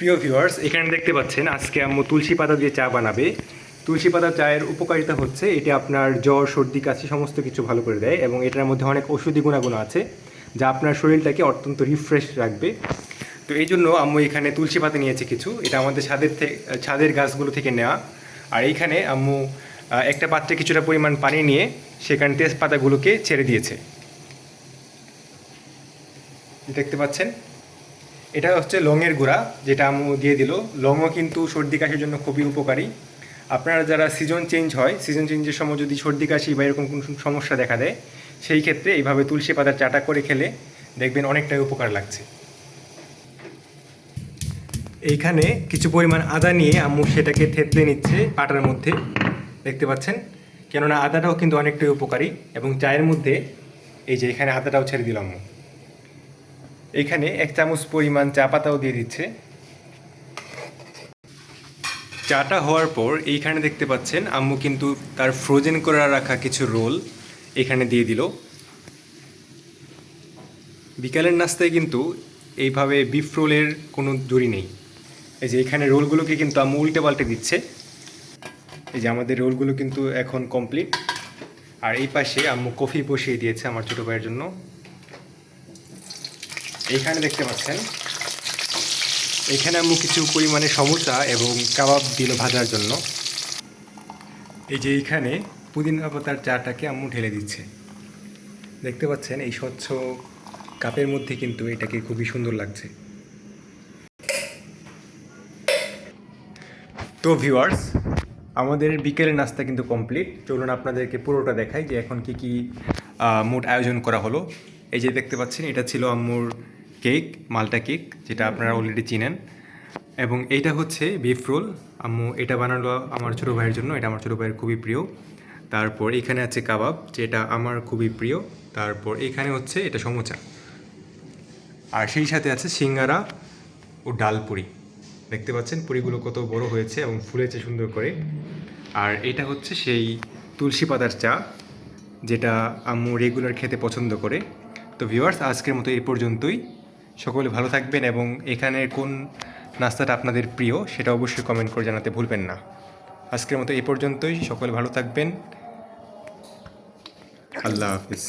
প্রিয় ভিউয়ার্স, এখানে দেখতে পাচ্ছেন আজকে আম্মু তুলসী পাতা দিয়ে চা বানাবে। তুলসী পাতা চায়ের উপকারিতা হচ্ছে এটি আপনার জ্বর, সর্দি, কাশি সমস্ত কিছু ভালো করে দেয় এবং এটার মধ্যে অনেক ঔষধি গুণাগুণ আছে যা আপনার শরীরটাকে অত্যন্ত রিফ্রেশ রাখবে। তো এই জন্য আম্মু এখানে তুলসী পাতা নিয়েছে কিছু, এটা আমাদের ছাদের গাছগুলো থেকে নেওয়া। আর এইখানে আম্মু একটা পাত্রে কিছুটা পরিমাণ পানি নিয়ে সেখানে তেজপাতাগুলোকে ছেড়ে দিয়েছে, দেখতে পাচ্ছেন। এটা হচ্ছে লংয়ের গুঁড়া, যেটা আম্মু দিয়ে দিল। লংও কিন্তু সর্দি কাশির জন্য খুবই উপকারী। আপনারা যারা সিজন চেঞ্জের সময় যদি সর্দি কাশি বা এরকম কোনো সমস্যা দেখা দেয়, সেই ক্ষেত্রে এইভাবে তুলসী পাতার চাটা করে খেলে দেখবেন অনেকটাই উপকার লাগছে। এইখানে কিছু পরিমাণ আদা নিয়ে আম্মু সেটাকে থেতলে নিচ্ছে পাটার মধ্যে, দেখতে পাচ্ছেন। কেননা আদাটাও কিন্তু অনেকটাই উপকারী এবং চায়ের মধ্যে এই যে এখানে আদাটাও ছেড়ে দিলাম আম্মু। এখানে 1 চামচ পরিমাণ চা পাতাও দিয়ে দিচ্ছে। চাটা হওয়ার পর এইখানে দেখতে পাচ্ছেন আম্মু কিন্তু তার ফ্রোজেন করে রাখা কিছু রোল এখানে দিয়ে দিল। বিকালের নাস্তায় কিন্তু এইভাবে বিফ রোলের কোনো জুড়ি নেই। এই যে এখানে রোলগুলোকে কিন্তু আম্মু উল্টে পাল্টে দিচ্ছে। এই যে আমাদের রোলগুলো কিন্তু এখন কমপ্লিট। আর এই পাশে আম্মু কফি বসিয়ে দিয়েছে আমার ছোটো ভাইয়ের জন্য। এইখানে দেখতে পাচ্ছেন এখানে আম্মু কিছু পরিমাণে সমোসা এবং কাবাব দিল ভাজার জন্য। এই যে এইখানে পুদিনা পাতার চাটাকে আম্মু ঢেলে দিচ্ছে, দেখতে পাচ্ছেন। এই স্বচ্ছ কাপের মধ্যে কিন্তু এটাকে খুবই সুন্দর লাগছে। তো ভিউয়ার্স, আমাদের বিকেলের নাস্তা কিন্তু কমপ্লিট। চলুন আপনাদেরকে পুরোটা দেখাই যে এখন কি মোট আয়োজন করা হলো। এই যে দেখতে পাচ্ছেন এটা ছিল আম্মুর কেক, মাল্টা কেক, যেটা আপনারা অলরেডি চিনেন। এবং এইটা হচ্ছে বিফ রোল। আম্মু এটা বানালো আমার ছোটো ভাইয়ের জন্য, এটা আমার ছোটো ভাইয়ের খুবই প্রিয়। তারপর এখানে আছে কাবাব, যেটা আমার খুবই প্রিয়। তারপর এখানে হচ্ছে এটা সমোসা, আর সেই সাথে আছে সিঙ্গারা ও ডাল পুরি। দেখতে পাচ্ছেন পুরিগুলো কত বড় হয়েছে এবং ফুলেছে সুন্দর করে। আর এটা হচ্ছে সেই তুলসী পাতার চা, যেটা আম্মু রেগুলার খেতে পছন্দ করে। তো ভিউয়ার্স, আজকের মতো এই পর্যন্তই। সকলে ভালো থাকবেন এবং এখানে কোন নাস্তাটা আপনাদের প্রিয় সেটা অবশ্যই কমেন্ট করে জানাতে ভুলবেন না। আজকের মতো এই পর্যন্তই। সকলে ভালো থাকবেন। আল্লাহ হাফিজ।